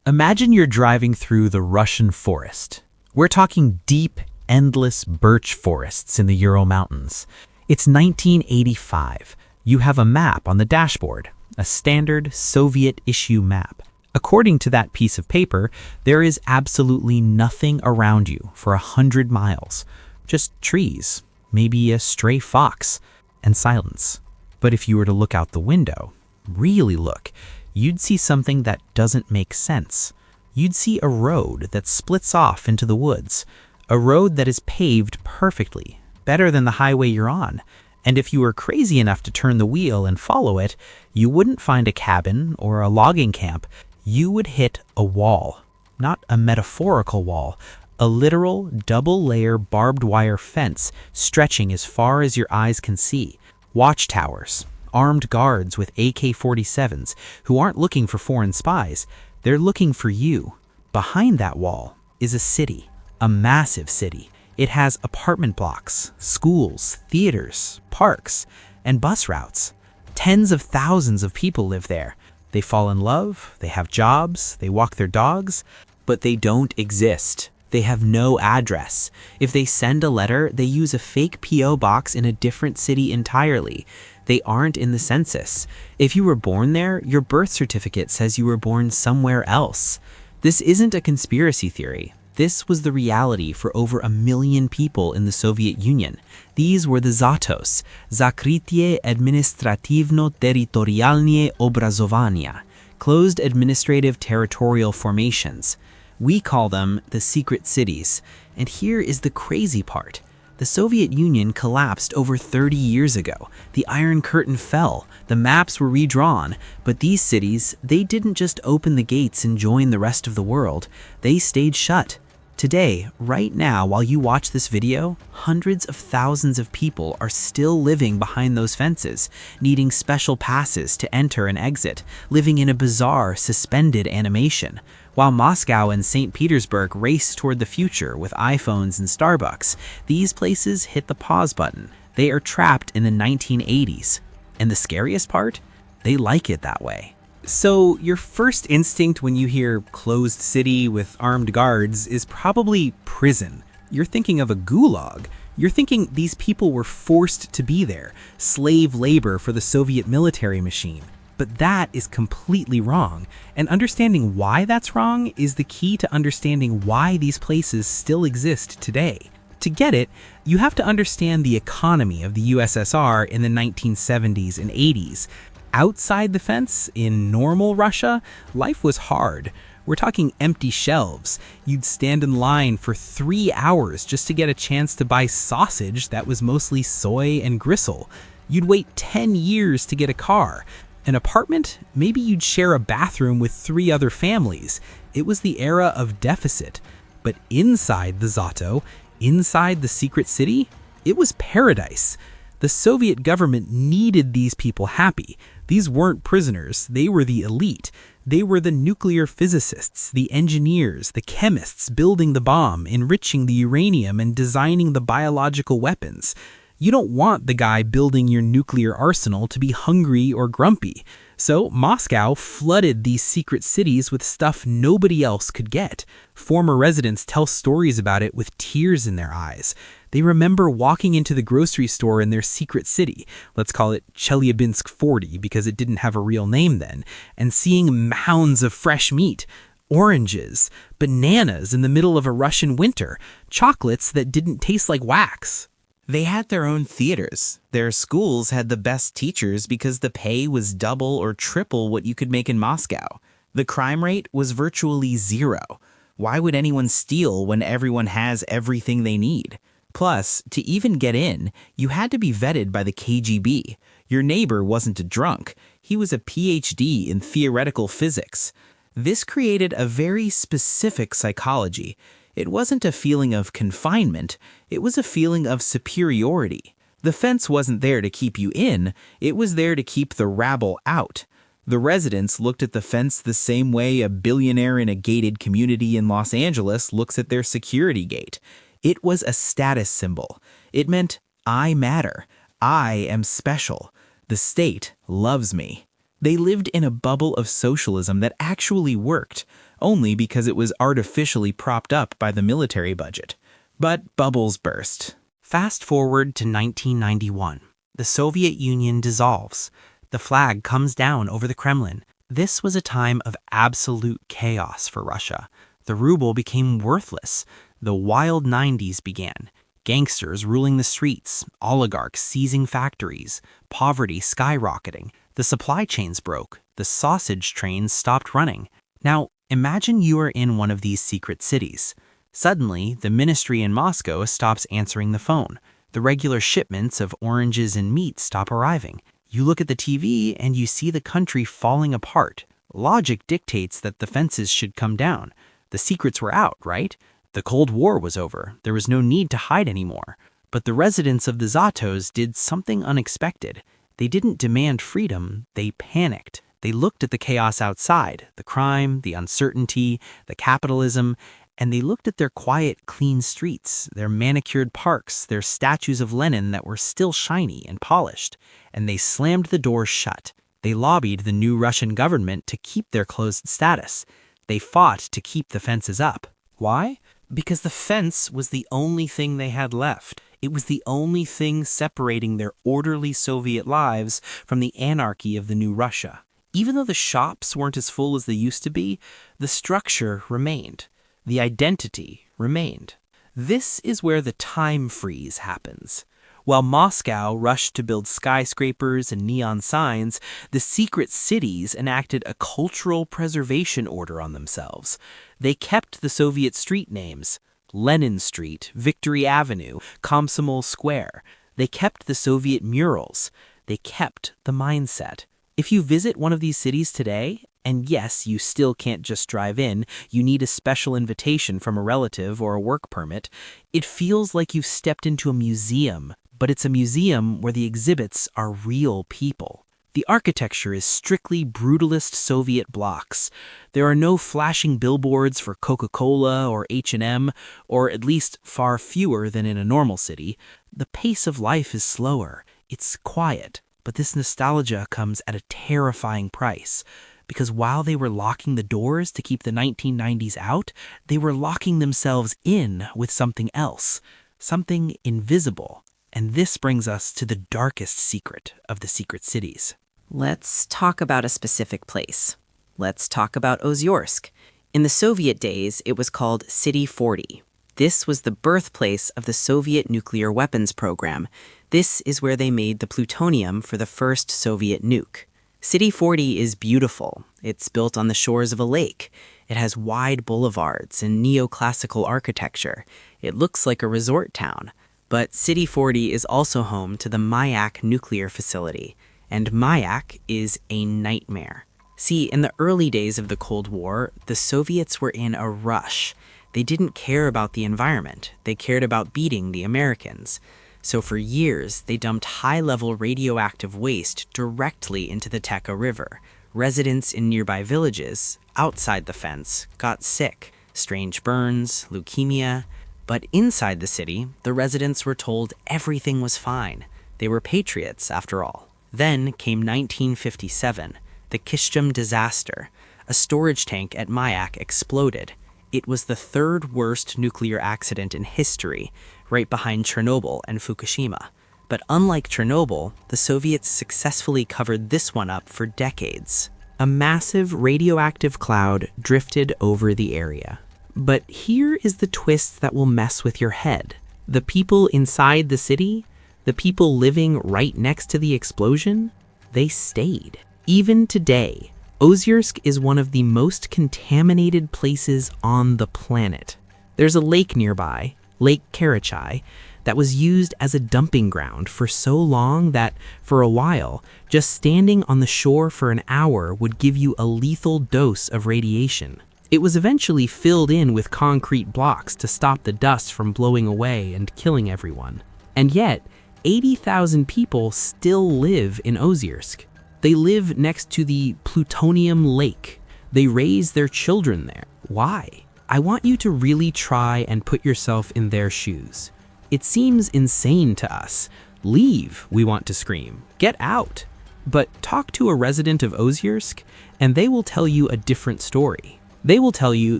Imagine you're driving through the Russian forest. We're talking deep, endless birch forests in the Ural Mountains. It's 1985. You have a map on the dashboard, a standard Soviet-issue map. According to that piece of paper, there is absolutely nothing around you for 100 miles. Just trees, maybe a stray fox, and silence. But if you were to look out the window, really look, you'd see something that doesn't make sense. You'd see a road that splits off into the woods, a road that is paved perfectly, better than the highway you're on. And if you were crazy enough to turn the wheel and follow it, you wouldn't find a cabin or a logging camp. You would hit a wall, not a metaphorical wall, a literal double-layer barbed wire fence stretching as far as your eyes can see. Watchtowers, armed guards with AK-47s who aren't looking for foreign spies. They're looking for you. Behind that wall is a city, a massive city. It has apartment blocks, schools, theaters, parks, and bus routes. Tens of thousands of people live there. They fall in love, they have jobs, they walk their dogs, but they don't exist. They have no address. If they send a letter, they use a fake P.O. box in a different city entirely. They aren't in the census. If you were born there, your birth certificate says you were born somewhere else. This isn't a conspiracy theory. This was the reality for over 1 million people in the Soviet Union. These were the Zatos, Zakrytie Administrativno-Territorialnie Obrazovania, closed administrative territorial formations. We call them the secret cities. And here is the crazy part. The Soviet Union collapsed over 30 years ago. The Iron Curtain fell. The maps were redrawn. But these cities, they didn't just open the gates and join the rest of the world. They stayed shut. Today, right now, while you watch this video, hundreds of thousands of people are still living behind those fences, needing special passes to enter and exit, living in a bizarre, suspended animation. While Moscow and St. Petersburg race toward the future with iPhones and Starbucks, these places hit the pause button. They are trapped in the 1980s. And the scariest part? They like it that way. So your first instinct when you hear closed city with armed guards is probably prison. You're thinking of a gulag. You're thinking these people were forced to be there, slave labor for the Soviet military machine. But that is completely wrong. And understanding why that's wrong is the key to understanding why these places still exist today. To get it, you have to understand the economy of the USSR in the 1970s and 80s. Outside the fence, in normal Russia, life was hard. We're talking empty shelves. You'd stand in line for 3 hours just to get a chance to buy sausage that was mostly soy and gristle. You'd wait 10 years to get a car. An apartment? Maybe you'd share a bathroom with 3 other families. It was the era of deficit. But inside the Zato, inside the secret city, it was paradise. The Soviet government needed these people happy. These weren't prisoners, they were the elite. They were the nuclear physicists, the engineers, the chemists building the bomb, enriching the uranium, and designing the biological weapons. You don't want the guy building your nuclear arsenal to be hungry or grumpy. So Moscow flooded these secret cities with stuff nobody else could get. Former residents tell stories about it with tears in their eyes. They remember walking into the grocery store in their secret city, let's call it Chelyabinsk 40 because it didn't have a real name then, and seeing mounds of fresh meat, oranges, bananas in the middle of a Russian winter, chocolates that didn't taste like wax. They had their own theaters. Their schools had the best teachers because the pay was double or triple what you could make in Moscow. The crime rate was virtually zero. Why would anyone steal when everyone has everything they need? Plus, to even get in, you had to be vetted by the KGB. Your neighbor wasn't a drunk. He was a PhD in theoretical physics. This created a very specific psychology. It wasn't a feeling of confinement, it was a feeling of superiority. The fence wasn't there to keep you in, it was there to keep the rabble out. The residents looked at the fence the same way a billionaire in a gated community in Los Angeles looks at their security gate. It was a status symbol. It meant, I matter. I am special. The state loves me. They lived in a bubble of socialism that actually worked. only because it was artificially propped up by the military budget. But bubbles burst. Fast forward to 1991. The Soviet Union dissolves. The flag comes down over the Kremlin. This was a time of absolute chaos for Russia. The ruble became worthless. The wild 90s began. Gangsters ruling the streets, oligarchs seizing factories, poverty skyrocketing. The supply chains broke. The sausage trains stopped running. Now, imagine you are in one of these secret cities. Suddenly, the ministry in Moscow stops answering the phone. The regular shipments of oranges and meat stop arriving. You look at the TV and you see the country falling apart. Logic dictates that the fences should come down. The secrets were out, right? The Cold War was over. There was no need to hide anymore. But the residents of the Zatos did something unexpected. They didn't demand freedom, they panicked. They looked at the chaos outside, the crime, the uncertainty, the capitalism, and they looked at their quiet, clean streets, their manicured parks, their statues of Lenin that were still shiny and polished, and they slammed the doors shut. They lobbied the new Russian government to keep their closed status. They fought to keep the fences up. Why? Because the fence was the only thing they had left. It was the only thing separating their orderly Soviet lives from the anarchy of the new Russia. Even though the shops weren't as full as they used to be, the structure remained. The identity remained. This is where the time freeze happens. While Moscow rushed to build skyscrapers and neon signs, the secret cities enacted a cultural preservation order on themselves. They kept the Soviet street names, Lenin Street, Victory Avenue, Komsomol Square. They kept the Soviet murals. They kept the mindset. If you visit one of these cities today, and yes, you still can't just drive in, you need a special invitation from a relative or a work permit, it feels like you've stepped into a museum, but it's a museum where the exhibits are real people. The architecture is strictly brutalist Soviet blocks. There are no flashing billboards for Coca-Cola or H&M, or at least far fewer than in a normal city. The pace of life is slower. It's quiet, but this nostalgia comes at a terrifying price. Because while they were locking the doors to keep the 1990s out, they were locking themselves in with something else, something invisible. And this brings us to the darkest secret of the secret cities. Let's talk about a specific place. Let's talk about Ozyorsk. In the Soviet days, it was called City 40. This was the birthplace of the Soviet nuclear weapons program. This is where they made the plutonium for the first Soviet nuke. City 40 is beautiful. It's built on the shores of a lake. It has wide boulevards and neoclassical architecture. It looks like a resort town. But City 40 is also home to the Mayak nuclear facility. And Mayak is a nightmare. See, in the early days of the Cold War, the Soviets were in a rush. They didn't care about the environment. They cared about beating the Americans. So for years, they dumped high-level radioactive waste directly into the Teka River. Residents in nearby villages, outside the fence, got sick. Strange burns, leukemia. But inside the city, the residents were told everything was fine. They were patriots, after all. Then came 1957, the Kishtum disaster. A storage tank at Mayak exploded. It was the third worst nuclear accident in history, right behind Chernobyl and Fukushima. But unlike Chernobyl, the Soviets successfully covered this one up for decades. A massive radioactive cloud drifted over the area. But here is the twist that will mess with your head. The people inside the city, the people living right next to the explosion, they stayed. Even today, Ozyorsk is one of the most contaminated places on the planet. There's a lake nearby, Lake Karachay, that was used as a dumping ground for so long that, for a while, just standing on the shore for an hour would give you a lethal dose of radiation. It was eventually filled in with concrete blocks to stop the dust from blowing away and killing everyone. And yet, 80,000 people still live in Ozyorsk. They live next to the plutonium lake. They raise their children there. Why? I want you to really try and put yourself in their shoes. It seems insane to us. Leave, we want to scream. Get out. But talk to a resident of Ozyorsk, and they will tell you a different story. They will tell you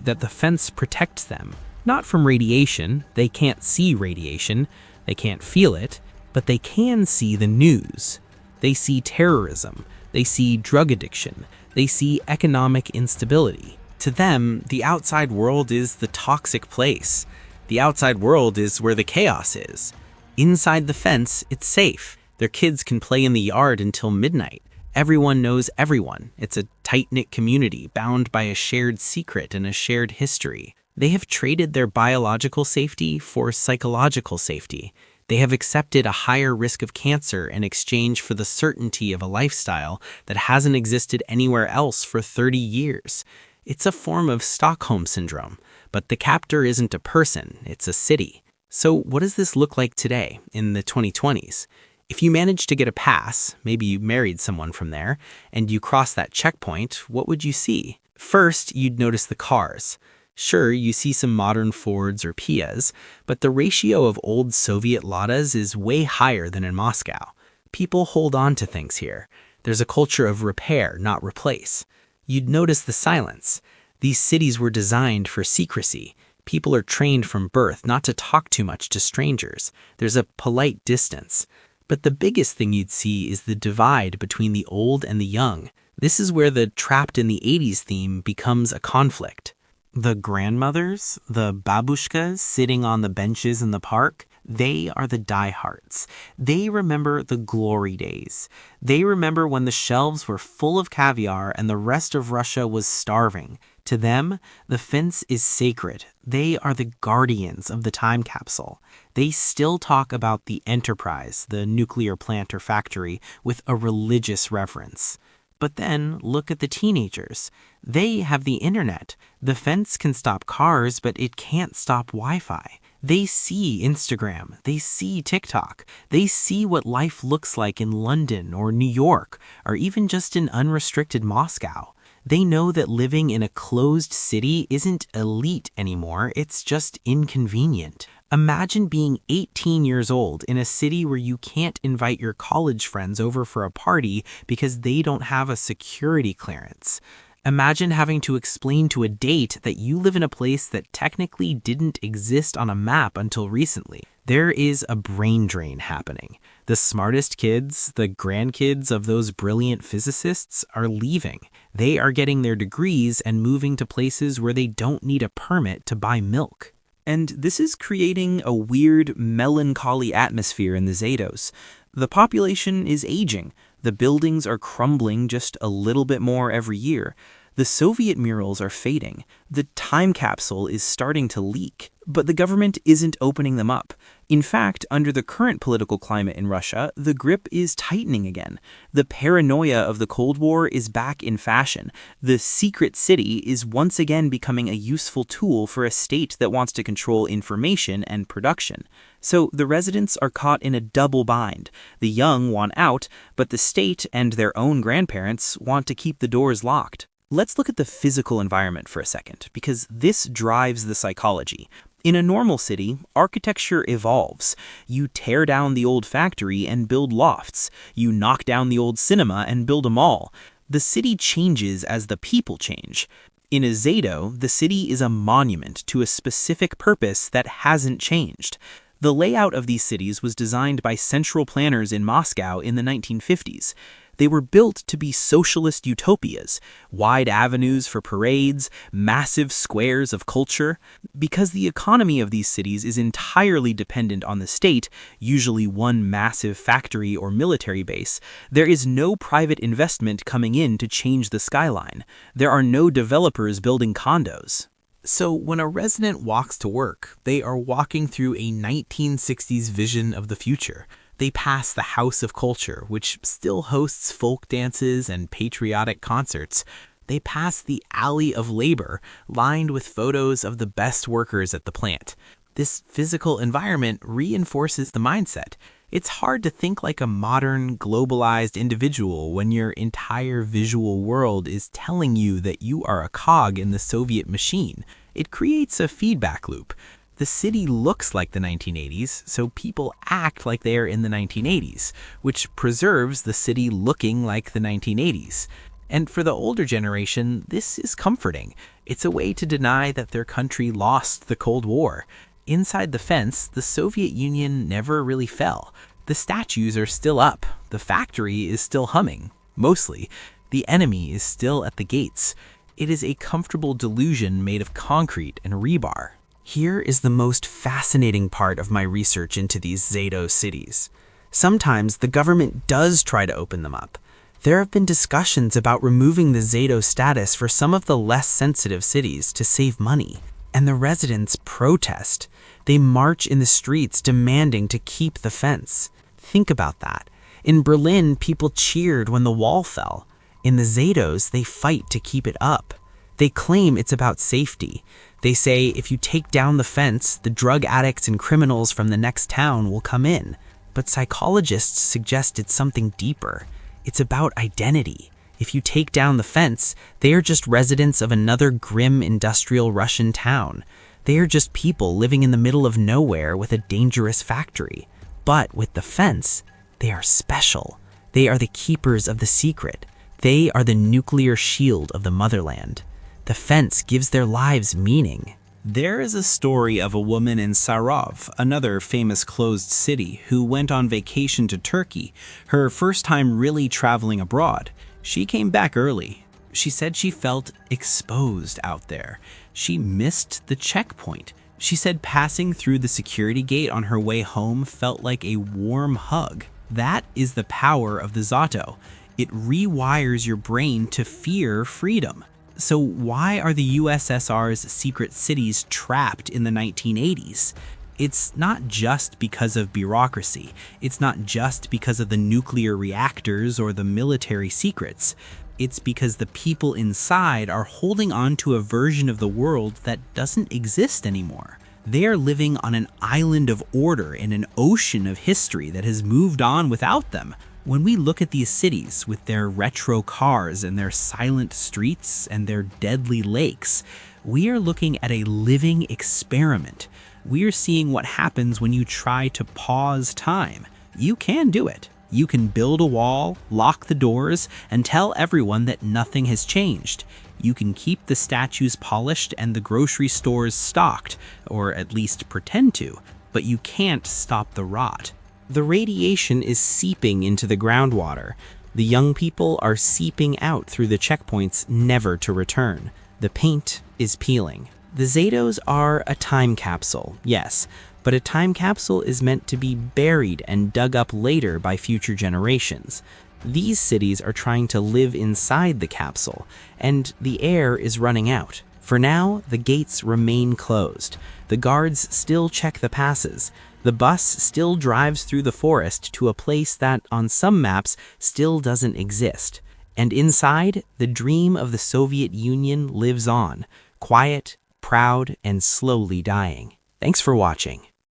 that the fence protects them, not from radiation. They can't see radiation, they can't feel it, but they can see the news. They see terrorism, they see drug addiction, they see economic instability. To them, the outside world is the toxic place. The outside world is where the chaos is. Inside the fence, it's safe. Their kids can play in the yard until midnight. Everyone knows everyone. It's a tight-knit community bound by a shared secret and a shared history. They have traded their biological safety for psychological safety. They have accepted a higher risk of cancer in exchange for the certainty of a lifestyle that hasn't existed anywhere else for 30 years. It's a form of Stockholm Syndrome, but the captor isn't a person, it's a city. So what does this look like today, in the 2020s? If you managed to get a pass, maybe you married someone from there, and you cross that checkpoint, what would you see? First, you'd notice the cars. Sure, you see some modern Fords or Pias, but the ratio of old Soviet Ladas is way higher than in Moscow. People hold on to things here. There's a culture of repair, not replace. You'd notice the silence. These cities were designed for secrecy. People are trained from birth not to talk too much to strangers. There's a polite distance. But the biggest thing you'd see is the divide between the old and the young. This is where the trapped in the 80s theme becomes a conflict. The grandmothers, the babushkas sitting on the benches in the park, they are the diehards. They remember the glory days. They remember when the shelves were full of caviar and the rest of Russia was starving. To them, the fence is sacred. They are the guardians of the time capsule. They still talk about the Enterprise, the nuclear plant or factory, with a religious reverence. But then look at the teenagers. They have the internet. The fence can stop cars, but it can't stop Wi-Fi. They see Instagram. They see TikTok. They see what life looks like in London or New York, or even just in unrestricted Moscow. They know that living in a closed city isn't elite anymore, it's just inconvenient. Imagine being 18 years old in a city where you can't invite your college friends over for a party because they don't have a security clearance. Imagine having to explain to a date that you live in a place that technically didn't exist on a map until recently. There is a brain drain happening. The smartest kids, the grandkids of those brilliant physicists, are leaving. They are getting their degrees and moving to places where they don't need a permit to buy milk. And this is creating a weird, melancholy atmosphere in the Zados. The population is aging. The buildings are crumbling just a little bit more every year. The Soviet murals are fading. The time capsule is starting to leak, but the government isn't opening them up. In fact, under the current political climate in Russia, the grip is tightening again. The paranoia of the Cold War is back in fashion. The secret city is once again becoming a useful tool for a state that wants to control information and production. So the residents are caught in a double bind. The young want out, but the state and their own grandparents want to keep the doors locked. Let's look at the physical environment for a second, because this drives the psychology. In a normal city, architecture evolves. You tear down the old factory and build lofts. You knock down the old cinema and build a mall. The city changes as the people change. In a Zado, the city is a monument to a specific purpose that hasn't changed. The layout of these cities was designed by central planners in Moscow in the 1950s. They were built to be socialist utopias, wide avenues for parades, massive squares of culture. Because the economy of these cities is entirely dependent on the state, usually one massive factory or military base, there is no private investment coming in to change the skyline. There are no developers building condos. So when a resident walks to work, they are walking through a 1960s vision of the future. They pass the House of Culture, which still hosts folk dances and patriotic concerts. They pass the Alley of Labor, lined with photos of the best workers at the plant. This physical environment reinforces the mindset. It's hard to think like a modern, globalized individual when your entire visual world is telling you that you are a cog in the Soviet machine. It creates a feedback loop. The city looks like the 1980s, so people act like they are in the 1980s, which preserves the city looking like the 1980s. And for the older generation, this is comforting. It's a way to deny that their country lost the Cold War. Inside the fence, the Soviet Union never really fell. The statues are still up. The factory is still humming. Mostly. The enemy is still at the gates. It is a comfortable delusion made of concrete and rebar. Here is the most fascinating part of my research into these Zato cities. Sometimes the government does try to open them up. There have been discussions about removing the Zato status for some of the less sensitive cities to save money. And the residents protest. They march in the streets demanding to keep the fence. Think about that. In Berlin, people cheered when the wall fell. In the Zatos, they fight to keep it up. They claim it's about safety. They say if you take down the fence, the drug addicts and criminals from the next town will come in. But psychologists suggest it's something deeper. It's about identity. If you take down the fence, they are just residents of another grim industrial Russian town. They are just people living in the middle of nowhere with a dangerous factory. But with the fence, they are special. They are the keepers of the secret. They are the nuclear shield of the motherland. The fence gives their lives meaning. There is a story of a woman in Sarov, another famous closed city, who went on vacation to Turkey, her first time really traveling abroad. She came back early. She said she felt exposed out there. She missed the checkpoint. She said passing through the security gate on her way home felt like a warm hug. That is the power of the Zato. It rewires your brain to fear freedom. So why are the USSR's secret cities trapped in the 1980s? It's not just because of bureaucracy. It's not just because of the nuclear reactors or the military secrets. It's because the people inside are holding on to a version of the world that doesn't exist anymore. They are living on an island of order in an ocean of history that has moved on without them. When we look at these cities with their retro cars and their silent streets and their deadly lakes, we are looking at a living experiment. We are seeing what happens when you try to pause time. You can do it. You can build a wall, lock the doors, and tell everyone that nothing has changed. You can keep the statues polished and the grocery stores stocked, or at least pretend to, but you can't stop the rot. The radiation is seeping into the groundwater. The young people are seeping out through the checkpoints, never to return. The paint is peeling. The Zatos are a time capsule, yes, but a time capsule is meant to be buried and dug up later by future generations. These cities are trying to live inside the capsule, and the air is running out. For now, the gates remain closed. The guards still check the passes. The bus still drives through the forest to a place that, on some maps, still doesn't exist. And inside, the dream of the Soviet Union lives on, quiet, proud, and slowly dying. Thanks for watching.